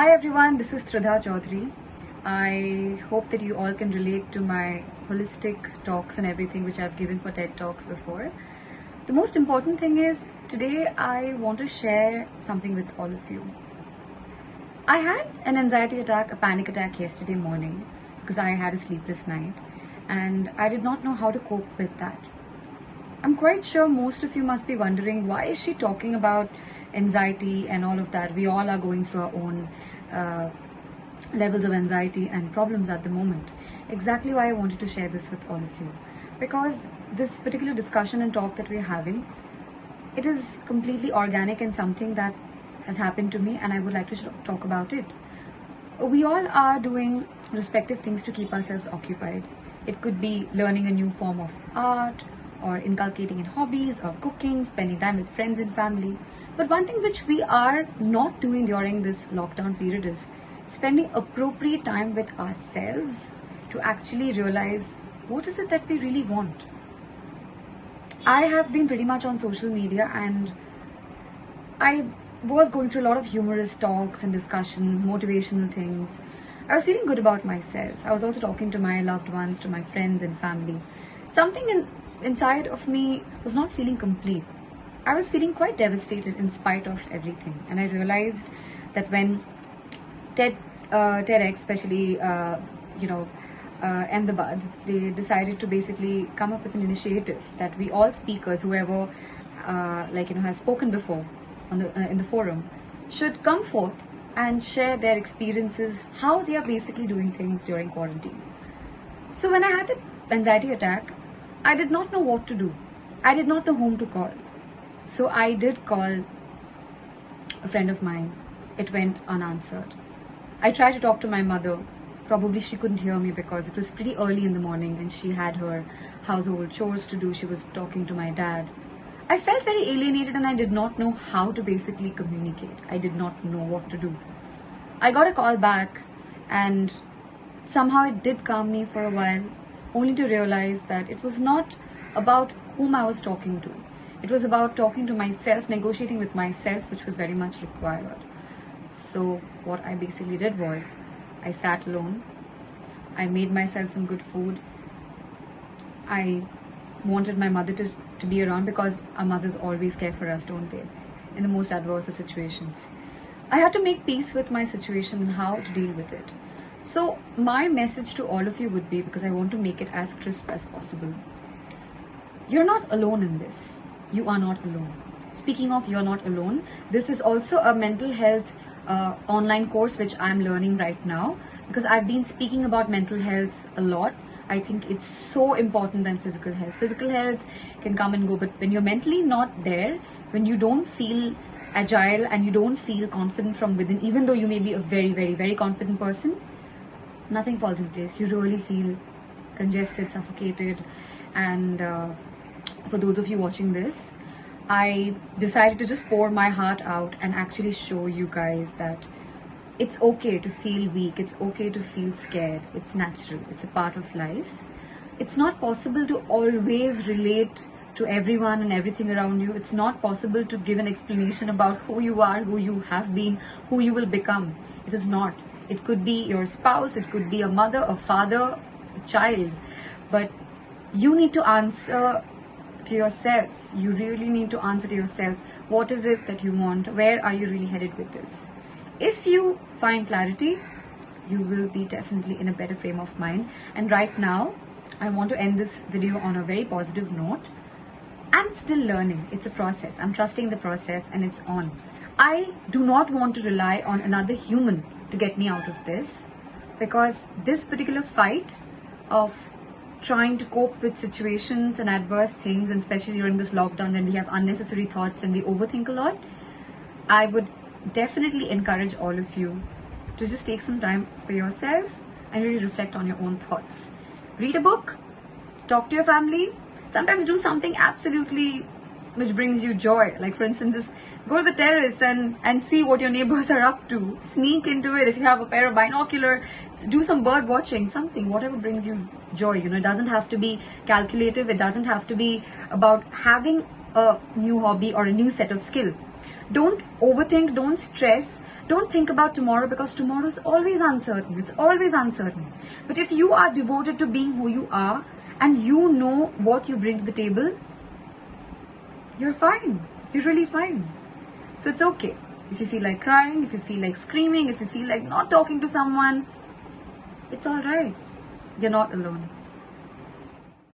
Hi everyone, this is Tridha Chaudhary. I hope that you all can relate to my holistic talks and everything which I've given for TED Talks before. The most important thing is today I want to share something with all of you. I had an anxiety attack, a panic attack yesterday morning because I had a sleepless night and I did not know how to cope with that. I'm quite sure most of you must be wondering, why is she talking about anxiety and all of that? We all are going through our own levels of anxiety and problems at the moment. Exactly why I wanted to share this with all of you. Because this particular discussion and talk that we're having, it is completely organic and something that has happened to me, and I would like to talk about it. We all are doing respective things to keep ourselves occupied. It could be learning a new form of art, or inculcating in hobbies, or cooking, spending time with friends and family. But one thing which we are not doing during this lockdown period is spending appropriate time with ourselves to actually realize what is it that we really want. I have been pretty much on social media and I was going through a lot of humorous talks and discussions, motivational things. I was feeling good about myself. I was also talking to my loved ones, to my friends and family. Something inside of me was not feeling complete. I was feeling quite devastated in spite of everything. And I realized that when TEDx, especially, Ahmedabad, they decided to basically come up with an initiative that we all speakers, whoever has spoken before in the forum, should come forth and share their experiences, how they are basically doing things during quarantine. So when I had the anxiety attack, I did not know what to do. I did not know whom to call. So I did call a friend of mine. It went unanswered. I tried to talk to my mother. Probably she couldn't hear me because it was pretty early in the morning and she had her household chores to do. She was talking to my dad. I felt very alienated and I did not know how to basically communicate. I did not know what to do. I got a call back and somehow it did calm me for a while, only to realize that it was not about whom I was talking to. It was about talking to myself, negotiating with myself, which was very much required. So what I basically did was, I sat alone. I made myself some good food. I wanted my mother to be around because our mothers always care for us, don't they? In the most adverse of situations. I had to make peace with my situation and how to deal with it. So my message to all of you would be, because I want to make it as crisp as possible, you're not alone in this. You are not alone. Speaking of you're not alone, this is also a mental health online course which I'm learning right now, because I've been speaking about mental health a lot. I think it's so important than physical health. Physical health can come and go, but when you're mentally not there, when you don't feel agile and you don't feel confident from within, even though you may be a very, very, very confident person, nothing falls in place. You really feel congested, suffocated. And for those of you watching this, I decided to just pour my heart out and actually show you guys that it's okay to feel weak. It's okay to feel scared. It's natural. It's a part of life. It's not possible to always relate to everyone and everything around you. It's not possible to give an explanation about who you are, who you have been, who you will become. It is not. It could be your spouse, it could be a mother, a father, a child. But you need to answer to yourself. You really need to answer to yourself. What is it that you want? Where are you really headed with this? If you find clarity, you will be definitely in a better frame of mind. And right now, I want to end this video on a very positive note. I'm still learning. It's a process. I'm trusting the process and it's on. I do not want to rely on another human to get me out of this, because this particular fight of trying to cope with situations and adverse things, and especially during this lockdown when we have unnecessary thoughts and we overthink a lot, I would definitely encourage all of you to just take some time for yourself and really reflect on your own thoughts. Read a book, talk to your family, sometimes do something absolutely which brings you joy. Like for instance, just go to the terrace and see what your neighbors are up to. Sneak into it. If you have a pair of binocular, do some bird watching, something, whatever brings you joy. It doesn't have to be calculative. It doesn't have to be about having a new hobby or a new set of skill. Don't overthink, don't stress, don't think about tomorrow, because tomorrow is always uncertain. It's always uncertain. But if you are devoted to being who you are and you know what you bring to the table, you're fine. You're really fine. So it's okay. If you feel like crying, if you feel like screaming, if you feel like not talking to someone, it's alright. You're not alone.